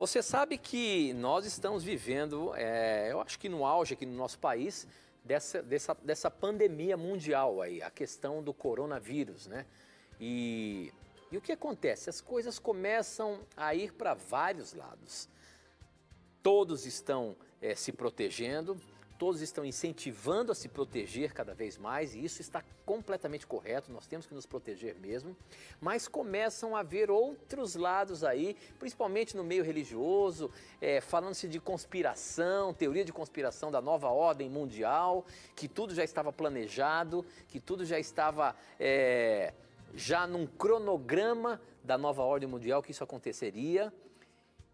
Você sabe que nós estamos vivendo, eu acho que no auge aqui no nosso país, dessa pandemia mundial aí, a questão do coronavírus, né? E o que acontece? As coisas começam a ir para vários lados. Todos estão se protegendo, todos estão incentivando a se proteger cada vez mais, e isso está completamente correto, nós temos que nos proteger mesmo, mas começam a haver outros lados aí, principalmente no meio religioso, falando-se de conspiração, teoria de conspiração da nova ordem mundial, que tudo já estava planejado, que tudo já estava já num cronograma da nova ordem mundial que isso aconteceria,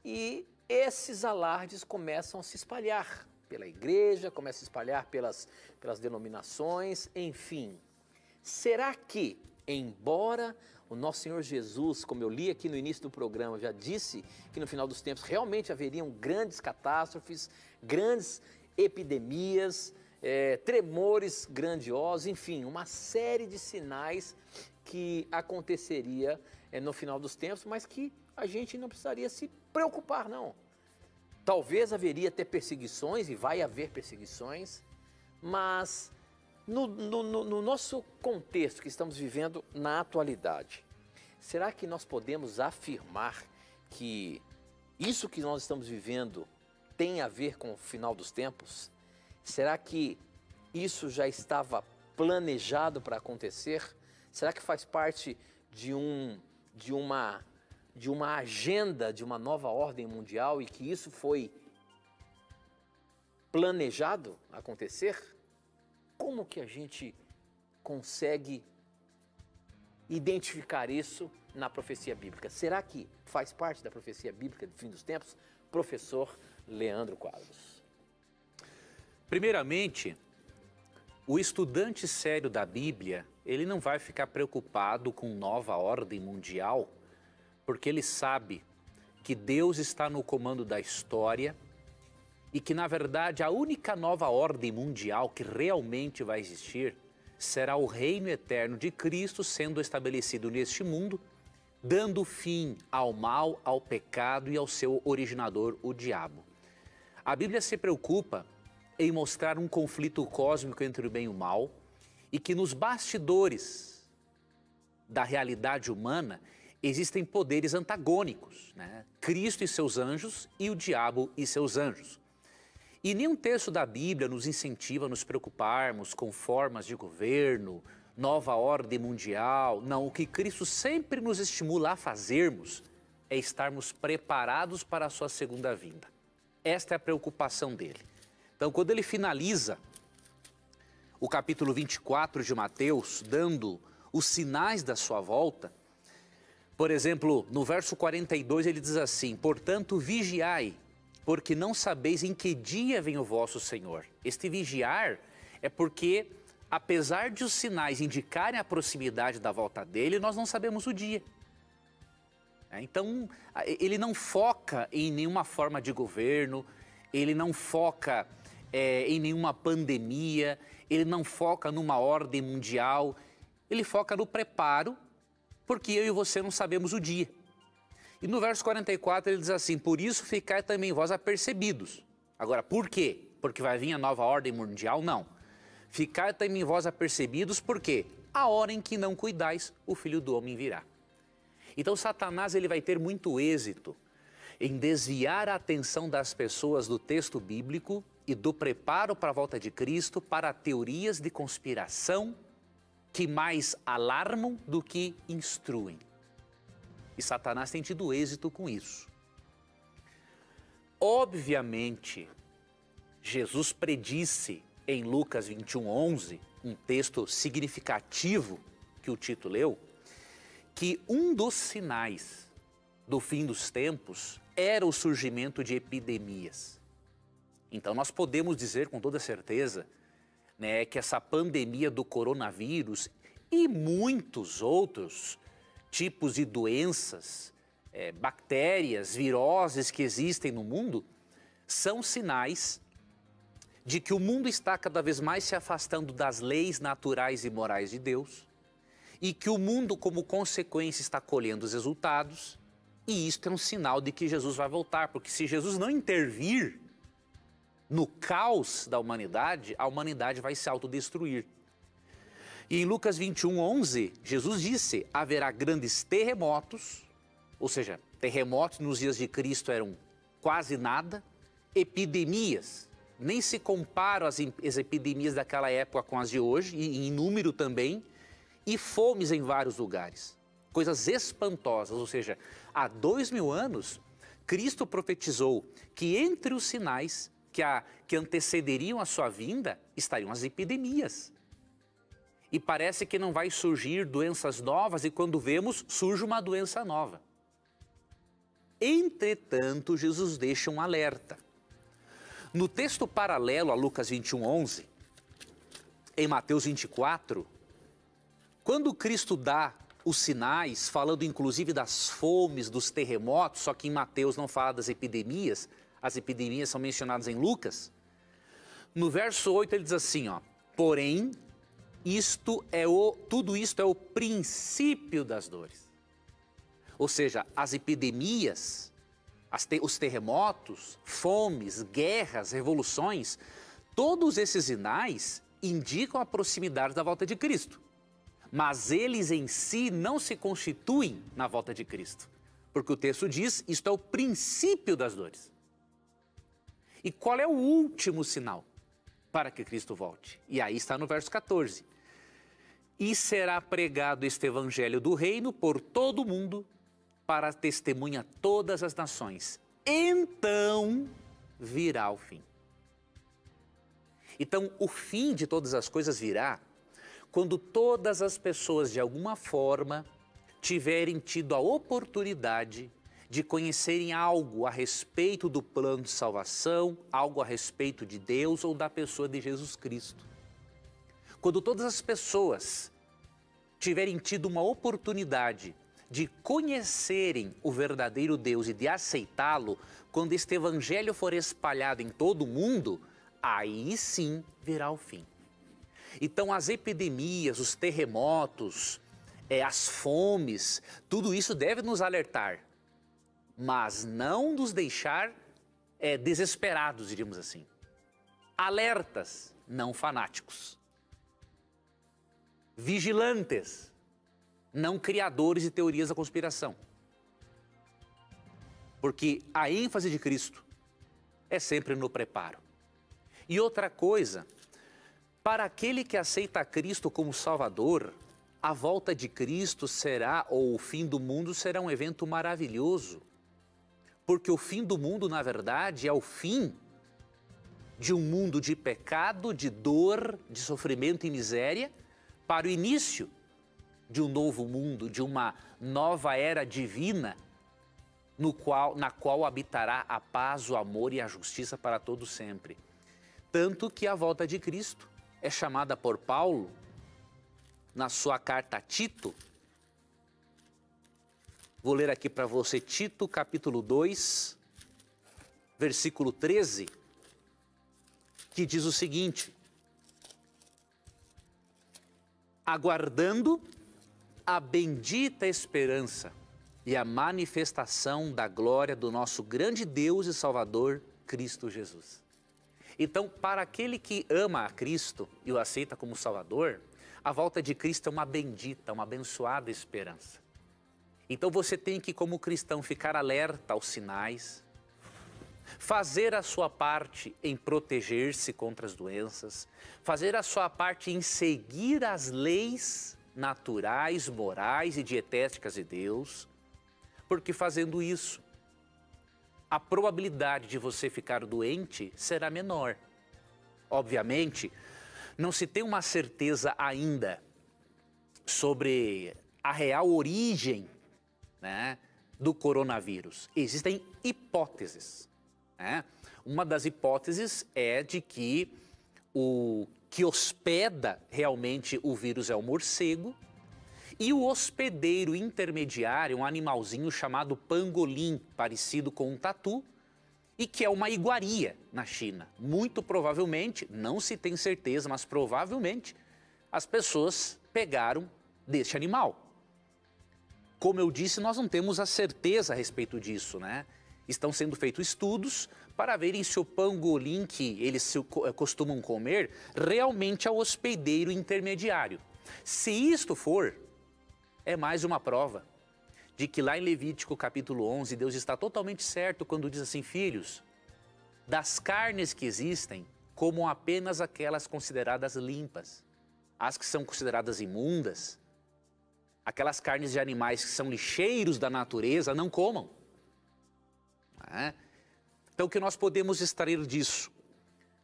e esses alardes começam a se espalhar pela igreja, começam a se espalhar pelas denominações, enfim. Será que, embora o nosso Senhor Jesus, como eu li aqui no início do programa, já disse que no final dos tempos realmente haveriam grandes catástrofes, grandes epidemias, tremores grandiosos, enfim, uma série de sinais que aconteceria no final dos tempos, mas que a gente não precisaria se preocupar, não. Talvez haveria até perseguições, e vai haver perseguições, mas no nosso contexto que estamos vivendo na atualidade, será que nós podemos afirmar que isso que nós estamos vivendo tem a ver com o final dos tempos? Será que isso já estava planejado para acontecer? Será que faz parte de uma agenda de uma nova ordem mundial e que isso foi planejado acontecer? Como que a gente consegue identificar isso na profecia bíblica? Será que faz parte da profecia bíblica do fim dos tempos? Professor Leandro Quadros. Primeiramente, o estudante sério da Bíblia, ele não vai ficar preocupado com nova ordem mundial, porque ele sabe que Deus está no comando da história e que, na verdade, a única nova ordem mundial que realmente vai existir será o reino eterno de Cristo sendo estabelecido neste mundo, dando fim ao mal, ao pecado e ao seu originador, o diabo. A Bíblia se preocupa em mostrar um conflito cósmico entre o bem e o mal e que nos bastidores da realidade humana existem poderes antagônicos, né? Cristo e seus anjos e o diabo e seus anjos. E nenhum texto da Bíblia nos incentiva a nos preocuparmos com formas de governo, nova ordem mundial. Não, o que Cristo sempre nos estimula a fazermos é estarmos preparados para a sua segunda vinda. Esta é a preocupação dele. Então, quando ele finaliza o capítulo 24 de Mateus, dando os sinais da sua volta, por exemplo, no verso 42 ele diz assim: portanto, vigiai, porque não sabeis em que dia vem o vosso Senhor. Este vigiar é porque, apesar de os sinais indicarem a proximidade da volta dele, nós não sabemos o dia. Então, ele não foca em nenhuma forma de governo, ele não foca em nenhuma pandemia, ele não foca numa ordem mundial, ele foca no preparo, porque eu e você não sabemos o dia. E no verso 44 ele diz assim: por isso ficai também vós apercebidos. Agora, por quê? Porque vai vir a nova ordem mundial? Não. Ficai também vós apercebidos, porque a hora em que não cuidais, o Filho do Homem virá. Então Satanás ele vai ter muito êxito em desviar a atenção das pessoas do texto bíblico e do preparo para a volta de Cristo para teorias de conspiração que mais alarmam do que instruem. E Satanás tem tido êxito com isso. Obviamente, Jesus predisse em Lucas 21:11, um texto significativo que o Tito leu, que um dos sinais do fim dos tempos era o surgimento de epidemias. Então nós podemos dizer com toda certeza, né, que essa pandemia do coronavírus e muitos outros tipos de doenças, bactérias, viroses que existem no mundo, são sinais de que o mundo está cada vez mais se afastando das leis naturais e morais de Deus e que o mundo, como consequência, está colhendo os resultados E isto é um sinal de que Jesus vai voltar, porque se Jesus não intervir no caos da humanidade, a humanidade vai se autodestruir. E em Lucas 21:11, Jesus disse, haverá grandes terremotos, ou seja, terremotos nos dias de Cristo eram quase nada, epidemias, nem se comparam as epidemias daquela época com as de hoje, e em número também, e fomes em vários lugares. Coisas espantosas, ou seja, há 2000 anos, Cristo profetizou que entre os sinais que antecederiam a sua vinda estariam as epidemias. E parece que não vai surgir doenças novas, e quando vemos, surge uma doença nova. Entretanto, Jesus deixa um alerta. No texto paralelo a Lucas 21:11, em Mateus 24, quando Cristo dá os sinais, falando inclusive das fomes, dos terremotos, só que em Mateus não fala das epidemias, as epidemias são mencionadas em Lucas. No verso 8 ele diz assim, porém, tudo isto é o princípio das dores. Ou seja, as epidemias, os terremotos, fomes, guerras, revoluções, todos esses sinais indicam a proximidade da volta de Cristo. Mas eles em si não se constituem na volta de Cristo. Porque o texto diz, isto é o princípio das dores. E qual é o último sinal para que Cristo volte? E aí está no verso 14. E será pregado este evangelho do reino por todo o mundo, para testemunha a todas as nações. Então virá o fim. Então o fim de todas as coisas virá quando todas as pessoas, de alguma forma, tiverem tido a oportunidade de conhecerem algo a respeito do plano de salvação, algo a respeito de Deus ou da pessoa de Jesus Cristo. Quando todas as pessoas tiverem tido uma oportunidade de conhecerem o verdadeiro Deus e de aceitá-lo, quando este evangelho for espalhado em todo o mundo, aí sim virá o fim. Então as epidemias, os terremotos, as fomes, tudo isso deve nos alertar, mas não nos deixar desesperados, diríamos assim. Alertas, não fanáticos. Vigilantes, não criadores de teorias da conspiração. Porque a ênfase de Cristo é sempre no preparo. E outra coisa, para aquele que aceita Cristo como Salvador, a volta de Cristo será, ou o fim do mundo será um evento maravilhoso. Porque o fim do mundo, na verdade, é o fim de um mundo de pecado, de dor, de sofrimento e miséria, para o início de um novo mundo, de uma nova era divina, na qual habitará a paz, o amor e a justiça para todo sempre. Tanto que a volta de Cristo é chamada por Paulo, na sua carta a Tito. Vou ler aqui para você Tito, capítulo 2, versículo 13, que diz o seguinte: aguardando a bendita esperança e a manifestação da glória do nosso grande Deus e Salvador, Cristo Jesus. Então, para aquele que ama a Cristo e o aceita como Salvador, a volta de Cristo é uma bendita, uma abençoada esperança. Então você tem que, como cristão, ficar alerta aos sinais, fazer a sua parte em proteger-se contra as doenças, fazer a sua parte em seguir as leis naturais, morais e dietéticas de Deus, porque fazendo isso, a probabilidade de você ficar doente será menor. Obviamente, não se tem uma certeza ainda sobre a real origem, né, do coronavírus. Existem hipóteses, né? Uma das hipóteses é de que o que hospeda realmente o vírus é o morcego, e o hospedeiro intermediário, um animalzinho chamado pangolim, parecido com um tatu, e que é uma iguaria na China. Muito provavelmente, não se tem certeza, mas provavelmente as pessoas pegaram deste animal. Como eu disse, nós não temos a certeza a respeito disso, né? Estão sendo feitos estudos para verem se o pangolim que eles costumam comer realmente é o hospedeiro intermediário. Se isto for, é mais uma prova de que lá em Levítico capítulo 11, Deus está totalmente certo quando diz assim: filhos, das carnes que existem, comam apenas aquelas consideradas limpas. As que são consideradas imundas, aquelas carnes de animais que são lixeiros da natureza, não comam. Então, o que nós podemos extrair disso?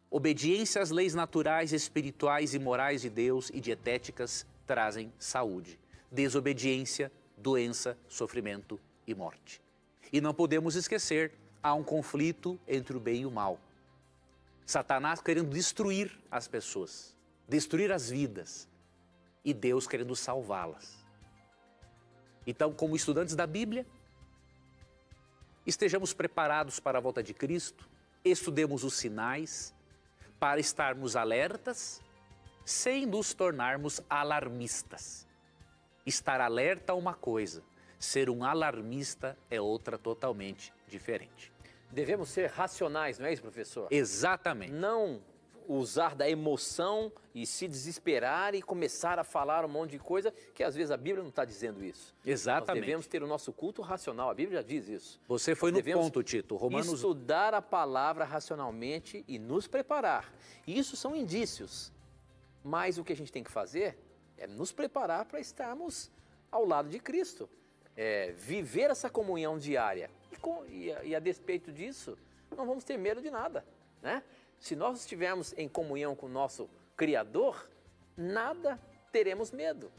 Obediência às leis naturais, espirituais e morais de Deus e dietéticas trazem saúde. Desobediência, doença, sofrimento e morte. E não podemos esquecer, há um conflito entre o bem e o mal. Satanás querendo destruir as pessoas, destruir as vidas, e Deus querendo salvá-las. Então, como estudantes da Bíblia, estejamos preparados para a volta de Cristo, estudemos os sinais, para estarmos alertas, sem nos tornarmos alarmistas. Estar alerta é uma coisa, ser um alarmista é outra totalmente diferente. Devemos ser racionais, não é isso, professor? Exatamente. Não usar da emoção e se desesperar e começar a falar um monte de coisa, que às vezes a Bíblia não está dizendo isso. Exatamente. Nós devemos ter o nosso culto racional, a Bíblia já diz isso. Você foi no ponto, Tito. Romanos... estudar a palavra racionalmente e nos preparar. Isso são indícios, mas o que a gente tem que fazer é nos preparar para estarmos ao lado de Cristo. Viver essa comunhão diária. E a despeito disso, não vamos ter medo de nada, né? Se nós estivermos em comunhão com o nosso Criador, nada teremos medo.